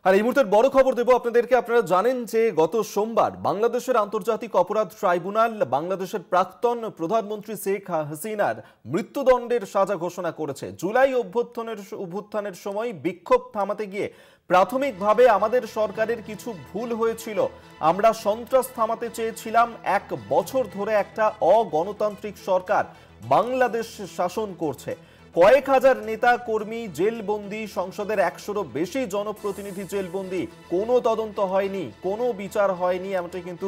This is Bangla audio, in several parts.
আর এই মুহূর্তের বড় খবর দেব আপনাদেরকে। আপনারা জানেন যে গত সোমবার বাংলাদেশের আন্তর্জাতিক অপরাধ ট্রাইব্যুনাল বাংলাদেশের প্রাক্তন প্রধানমন্ত্রী শেখ হাসিনার মৃত্যুদণ্ডের সাজা ঘোষণা করেছে। জুলাই অভ্যুত্থানের সময় বিক্ষোভ থামাতে গিয়ে প্রাথমিকভাবে আমাদের সরকারের কিছু ভুল হয়েছিল। আমরা সন্ত্রাস থামাতে চেয়েছিলাম। 1 বছর ধরে একটা অগণতান্ত্রিক সরকার বাংলাদেশ শাসন করছে। কয়েক হাজার নেতা কর্মী জেলবন্দি, সংসদের 100-রও বেশি জনপ্রতিনিধি জেলবন্দি, কোনো তদন্ত হয়নি, কোনো বিচার হয়নি, এমনটাই কিন্তু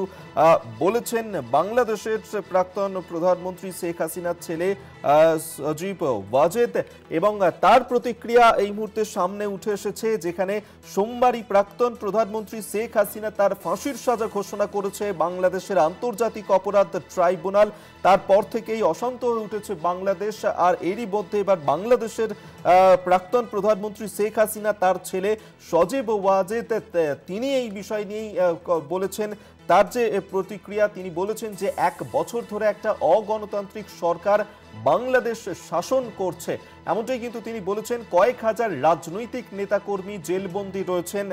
বলেছেন বাংলাদেশের প্রাক্তন প্রধানমন্ত্রী শেখ হাসিনার ছেলে সজীব ওয়াজেদ। এবং তার প্রতিক্রিয়া এই মুহূর্তে সামনে উঠে এসেছে, যেখানে সোমবারই প্রাক্তন প্রধানমন্ত্রী শেখ হাসিনা তার ফাঁসির সাজা ঘোষণা করেছে বাংলাদেশের আন্তর্জাতিক অপরাধ ট্রাইব্যুনাল। তারপর থেকেই অশান্ত হয়ে উঠেছে বাংলাদেশ। আর এরই মধ্যে এবার বাংলাদেশের প্রাক্তন প্রধানমন্ত্রী শেখ হাসিনা তার ছেলে সজীব ওয়াজেদ তিনি এই বিষয় নিয়েই বলেছেন তার যে প্রতিক্রিয়া। তিনি বলেছেন যে 1 বছর ধরে একটা অগণতান্ত্রিক সরকার বাংলাদেশ শাসন করছে, এমনটাই কিন্তু তিনি বলেছেন। কয়েক হাজার রাজনৈতিক নেতাকর্মী জেলবন্দী রয়েছেন,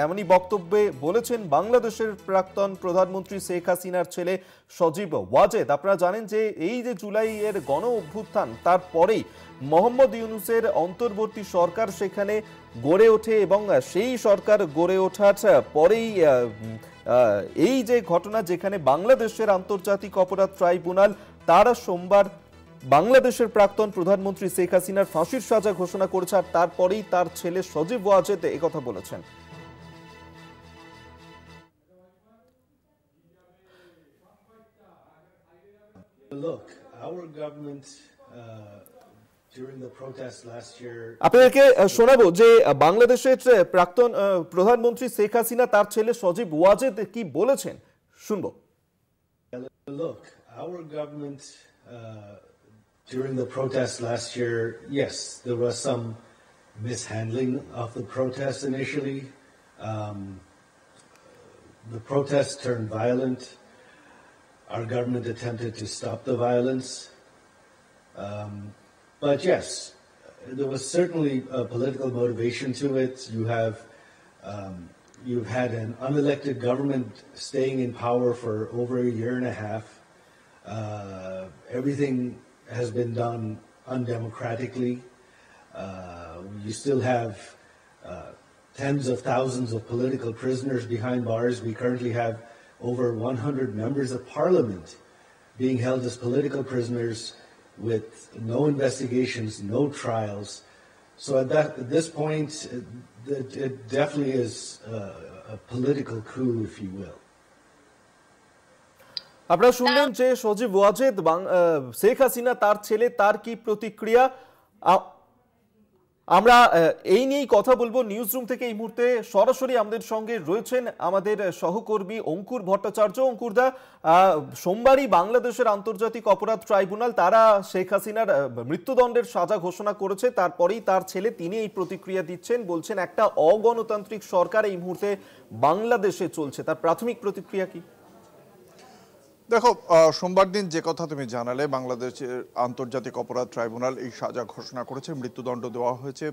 এমনই বক্তব্যে বলেছেন বাংলাদেশের প্রাক্তন প্রধানমন্ত্রী শেখ হাসিনার ছেলে সজীব ওয়াজেদ। আপনারা জানেন যে এই যে জুলাইয়ের গণ অভ্যুত্থান, তারপরেই মোহাম্মদ ইউনূসের অন্তর্বর্তী সরকার সেখানে গড়ে ওঠে এবং সেই সরকার গড়ে ওঠার পরেই এই যে ঘটনা, যেখানে বাংলাদেশের আন্তর্জাতিক অপরাধ ট্রাইব্যুনাল তারা সোমবার বাংলাদেশের প্রাক্তন প্রধানমন্ত্রী শেখ হাসিনার ফাঁসির সাজা ঘোষণা করেছে। আর তারপরেই তার ছেলে সজীব ওয়াজেদ একথা বলেছেন। Look, our government during the protests last year, আপনাদেরকে শোনাবো যে বাংলাদেশের প্রাক্তন প্রধানমন্ত্রী শেখ হাসিনা তার ছেলে সজীব ওয়াজেদ কি বলেছেন, শুনবো। Look, our government during the protests last year, yes, there was some mishandling of the protests initially. The protests turned violent. Our government attempted to stop the violence. But yes, there was certainly a political motivation to it. You've had an unelected government staying in power for over a year and a half. Everything has been done undemocratically. You still have tens of thousands of political prisoners behind bars. We currently have over 100 members of parliament being held as political prisoners with no investigations, no trials. So at this point, it definitely is a political coup, if you will. আপনারা শুনলেন যে সজীব ওয়াজেদ শেখ হাসিনা তার ছেলে, তার কি প্রতিক্রিয়া। আমরা এই নিয়েই কথা বলবো। নিউজ রুম থেকে এই মুহূর্তে সরাসরি আমাদের সঙ্গে রয়েছেন আমাদের সহকর্মী অঙ্কুর ভট্টাচার্য। অঙ্কুরদা, সোমবারই বাংলাদেশের আন্তর্জাতিক অপরাধ ট্রাইব্যুনাল তারা শেখ হাসিনার মৃত্যুদণ্ডের সাজা ঘোষণা করেছে, তারপরেই তার ছেলে তিনি এই প্রতিক্রিয়া দিচ্ছেন, বলছেন একটা অগণতান্ত্রিক সরকার এই মুহূর্তে বাংলাদেশে চলছে। তার প্রাথমিক প্রতিক্রিয়া কি? দেখো, সোমবার দিন যে কথা তুমি জানালে, বাংলাদেশের আন্তর্জাতিক অপরাধ ট্রাইব্যুনাল এই সাজা ঘোষণা করেছে। মৃত্যুদণ্ড দেওয়া হয়েছে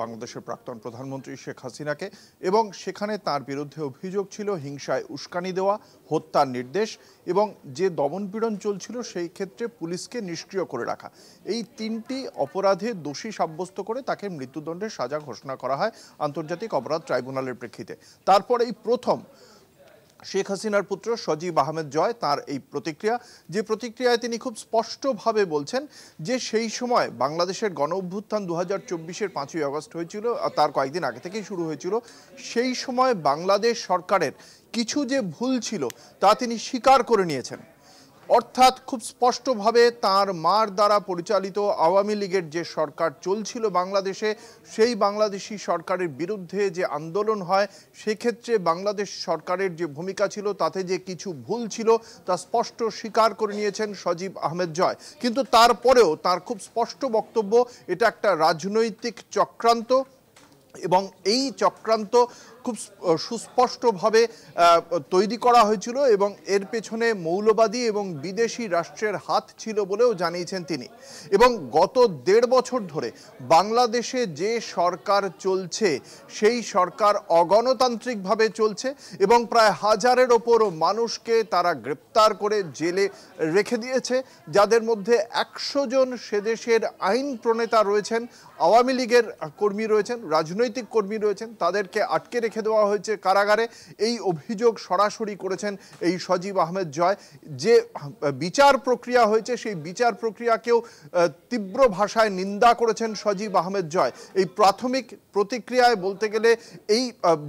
বাংলাদেশের প্রাক্তন প্রধানমন্ত্রী শেখ হাসিনাকে, এবং সেখানে তার বিরুদ্ধে অভিযোগ ছিল হিংসায় উস্কানি দেওয়া, হত্যার নির্দেশ এবং যে দমনপীড়ন চলছিল সেই ক্ষেত্রে পুলিশকে নিষ্ক্রিয় করে রাখা। এই 3টি অপরাধে দোষী সাব্যস্ত করে তাকে মৃত্যুদণ্ডের সাজা ঘোষণা করা হয় আন্তর্জাতিক অপরাধ ট্রাইব্যুনালের প্রেক্ষিতে। তারপর এই প্রথম শেখ হাসিনার পুত্র সজীব আহমেদ জয় তার এই প্রতিক্রিয়া, যে প্রতিক্রিয়ায় তিনি খুব স্পষ্টভাবে বলছেন যে সেই সময় বাংলাদেশের গণ অভ্যুত্থান 2024-এর 5ই আগস্ট হয়েছিল, তার কয়েকদিন আগে থেকেই শুরু হয়েছিল। সেই সময় বাংলাদেশ সরকারের কিছু যে ভুল ছিল তা তিনি স্বীকার করে নিয়েছেন। অর্থাৎ খুব স্পষ্টভাবে তার মার দ্বারা পরিচালিত আওয়ামী লীগের যে সরকার চলছিল বাংলাদেশে, সেই বাংলাদেশি সরকারের বিরুদ্ধে যে আন্দোলন হয়, সেক্ষেত্রে বাংলাদেশ সরকারের যে ভূমিকা ছিল তাতে যে কিছু ভুল ছিল তা স্পষ্ট স্বীকার করে নিয়েছেন সজীব আহমেদ জয়। কিন্তু তারপরেও তার খুব স্পষ্ট বক্তব্য, এটা একটা রাজনৈতিক চক্রান্ত এবং এই চক্রান্ত খুব সুস্পষ্টভাবে তৈরি করা হয়েছিল এবং এর পেছনে মৌলবাদী এবং বিদেশি রাষ্ট্রের হাত ছিল বলেও জানিয়েছেন তিনি। এবং গত 1.5 বছর ধরে বাংলাদেশে যে সরকার চলছে সেই সরকার অগণতান্ত্রিকভাবে চলছে এবং প্রায় 1000-এর ওপর মানুষকে তারা গ্রেপ্তার করে জেলে রেখে দিয়েছে, যাদের মধ্যে 100 জন সেদেশের আইন প্রণেতা রয়েছেন, আওয়ামী লীগের কর্মী রয়েছেন, রাজনৈতিক কর্মী রয়েছেন, তাদেরকে আটকে রেখে দেওয়া হয়েছে কারাগারে। এই অভিযোগ সরাসরি করেছেন এই সজীব আহমেদ জয়। যে বিচার প্রক্রিয়া হয়েছে সেই বিচার প্রক্রিয়াকেও তীব্র ভাষায় নিন্দা করেছেন সজীব আহমেদ জয়। এই প্রাথমিক প্রতিক্রিয়ায় বলতে গেলে এই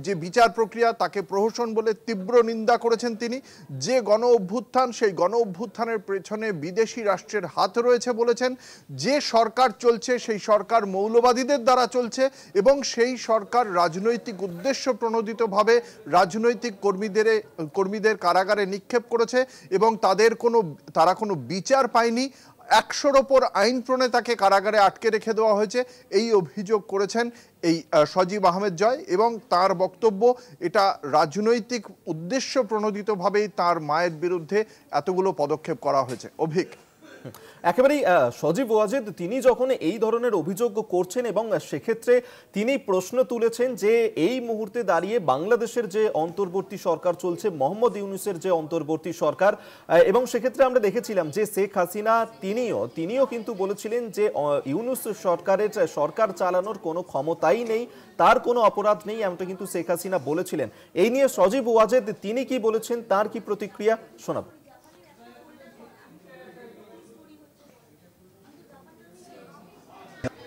যে বিচার প্রক্রিয়া তাকে প্রহসন বলে তীব্র নিন্দা করেছেন তিনি। যে গণ অভ্যুত্থান সেই গণ অভ্যুত্থানের পেছনে বিদেশি রাষ্ট্রের হাত রয়েছে বলেছেন। যে সরকার চলছে সেই সরকার মৌলবাদীদের দ্বারা চলছে এবং সেই সরকার রাজনৈতিক উদ্দেশ্য প্রণোদিতভাবে রাজনৈতিক কর্মীদের কারাগারে নিক্ষেপ করেছে এবং তারা কোনো বিচার পায়নি। 100-র ওপর আইন প্রণেতাকে কারাগারে আটকে রেখে দেওয়া হয়েছে, এই অভিযোগ করেছেন এই সজীব আহমেদ জয়। এবং তার বক্তব্য, এটা রাজনৈতিক উদ্দেশ্য প্রণোদিতভাবেই তার মায়ের বিরুদ্ধে এতগুলো পদক্ষেপ করা হয়েছে। অভিক, একেবারেই সজীব ওয়াজেদ তিনি যখন এই ধরনের অভিযোগ করছেন এবং সেক্ষেত্রে তিনি প্রশ্ন তুলেছেন যে এই মুহূর্তে দাঁড়িয়ে বাংলাদেশের যে অন্তর্বর্তী সরকার চলছে, মোহাম্মদ ইউনূসের যে অন্তর্বর্তী সরকার, এবং সেক্ষেত্রে আমরা দেখেছিলাম যে শেখ হাসিনা তিনিও কিন্তু বলেছিলেন যে ইউনূস সরকারের সরকার চালানোর কোনো ক্ষমতাই নেই, তার কোনো অপরাধ নেই, এমনটা কিন্তু শেখ হাসিনা বলেছিলেন। এই নিয়ে সজীব ওয়াজেদ তিনি কি বলেছেন, তার কি প্রতিক্রিয়া শোনাব।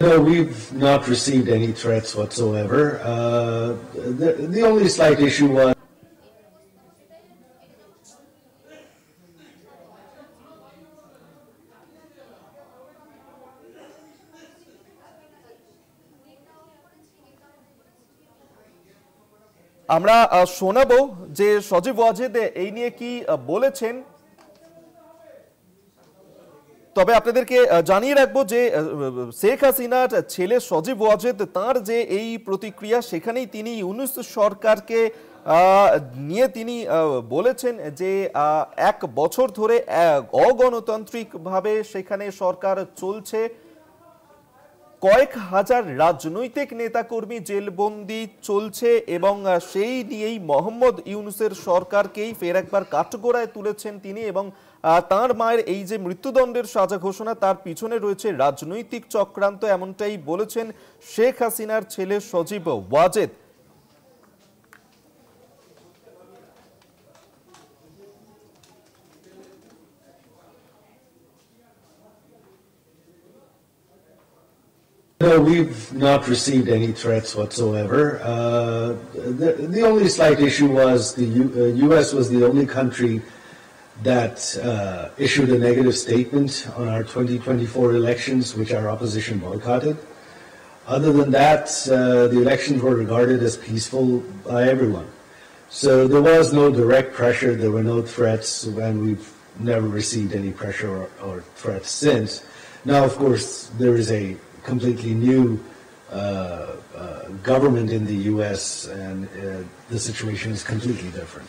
No, we've not received any threats whatsoever. The only slight issue was আমরা শোনাবো যে সজীব ওয়াজেদ এই নিয়ে কি বলেছেন। তবে আপনাদেরকে জানিয়ে রাখবো যে শেখ হাসিনার ছেলে সজীব ওয়াজেদ তার যে এই প্রতিক্রিয়া, সেখানেই তিনি ইউনূস সরকারকে নিয়ে তিনি বলেছেন যে 1 বছর ধরে অগণতান্ত্রিকভাবে সেখানে সরকার চলছে, কয়েক হাজার রাজনৈতিক নেতাকর্মী জেলবন্দি চলছে এবং সেই নিয়েই মোহাম্মদ ইউনূসের সরকারকেই ফের একবার কাঠগড়ায় তুলেছেন তিনি। এবং তার মায়ের এই যে মৃত্যুদণ্ডের সাজা ঘোষণা, তার পিছনে রয়েছে রাজনৈতিক চক্রান্ত, এমনটাই বলেছেন শেখ হাসিনার ছেলে Sajeeb Wazed. No, we've not received any threats whatsoever. The only slight issue was the U.S. was the only country that issued a negative statement on our 2024 elections, which our opposition boycotted. Other than that, the elections were regarded as peaceful by everyone. So there was no direct pressure, there were no threats, and we've never received any pressure or threats since. Now, of course, there is a completely new government in the U.S. and the situation is completely different.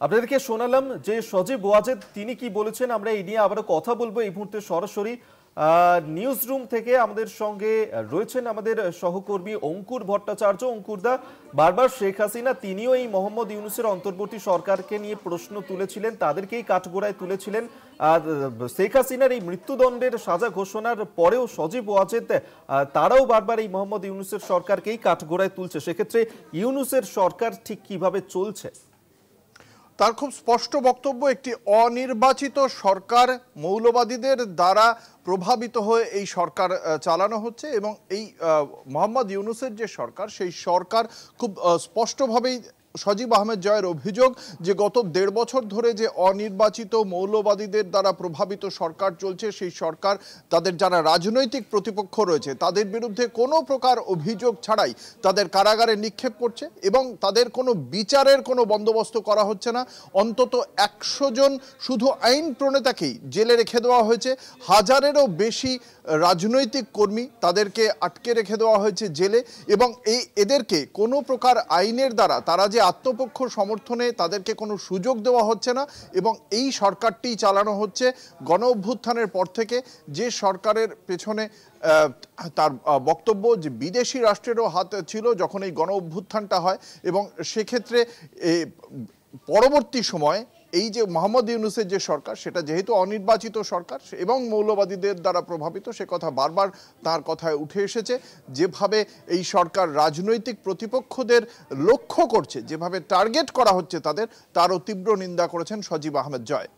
আপনাদেরকে শোনালাম যে সজীব ওয়াজেদ তিনি কি বলেছেন। আমরা এই নিয়ে আবারও কথা বলবো এই মুহূর্তে সরাসরি নিউজ রুম থেকে। আমাদের সঙ্গে রয়েছেন আমাদের সহকর্মী অঙ্কুর ভট্টাচার্য। অঙ্কুরদা, বারবার শেখ হাসিনা তিনিও এই মোহাম্মদ ইউনূসের অন্তর্বর্তী সরকারকে নিয়ে প্রশ্ন তুলেছিলেন, তাদেরকেই কাঠগড়ায় তুলেছিলেন। আর শেখ হাসিনার এই মৃত্যুদণ্ডের সাজা ঘোষণার পরেও সজীব ওয়াজেদ তারাও বারবার এই মোহাম্মদ ইউনূসের সরকারকেই কাঠগড়ায় তুলছে। সেক্ষেত্রে ইউনূসের সরকার ঠিক কিভাবে চলছে? তার খুব স্পষ্ট বক্তব্য, একটি অনির্বাচিত সরকার, মৌলবাদীদের দ্বারা প্রভাবিত হয়ে এই সরকার চালানো হচ্ছে এবং এই মোহাম্মদ ইউনূসের যে সরকার সেই সরকার খুব স্পষ্টভাবেই সজীব আহমেদ জয়ের অভিযোগ যে গত ১.৫ বছর ধরে যে অনির্বাচিত মৌলবাদীদের দ্বারা প্রভাবিত সরকার চলছে, সেই সরকার তাদের যারা রাজনৈতিক প্রতিপক্ষ রয়েছে তাদের বিরুদ্ধে কোনো প্রকার অভিযোগ ছাড়াই তাদের কারাগারে নিক্ষেপ করছে এবং তাদের কোনো বিচারের কোনো বন্দোবস্ত করা হচ্ছে না। অন্তত ১০০ জন শুধু আইন প্রণেতাকেই জেলে রেখে দেওয়া হয়েছে। হাজারেরও বেশি রাজনৈতিক কর্মী তাদেরকে আটকে রেখে দেওয়া হয়েছে জেলে এবং এদেরকে কোনো প্রকার আইনের দ্বারা তারা যে আত্মপক্ষ সমর্থনে তাদেরকে কোনো সুযোগ দেওয়া হচ্ছে না এবং এই সরকারটি চালানো হচ্ছে গণ অভ্যুত্থানের পর থেকে, যে সরকারের পেছনে তার বক্তব্য যে বিদেশি রাষ্ট্রেরও হাত ছিল যখন এই গণ অভ্যুত্থানটা হয় এবং সেক্ষেত্রে পরবর্তী সময়ে এই যে মোহাম্মদ ইউনূসের যে সরকার সেটা যেহেতু অনির্বাচিত সরকার এবং মৌলবাদীদের দ্বারা প্রভাবিত, সে কথা বারবার তার কথায় উঠে এসেছে। যেভাবে এই সরকার রাজনৈতিক প্রতিপক্ষদের লক্ষ্য করছে, যেভাবে টার্গেট করা হচ্ছে তাদের, তারও তীব্র নিন্দা করেছেন সজীব আহমেদ জয়।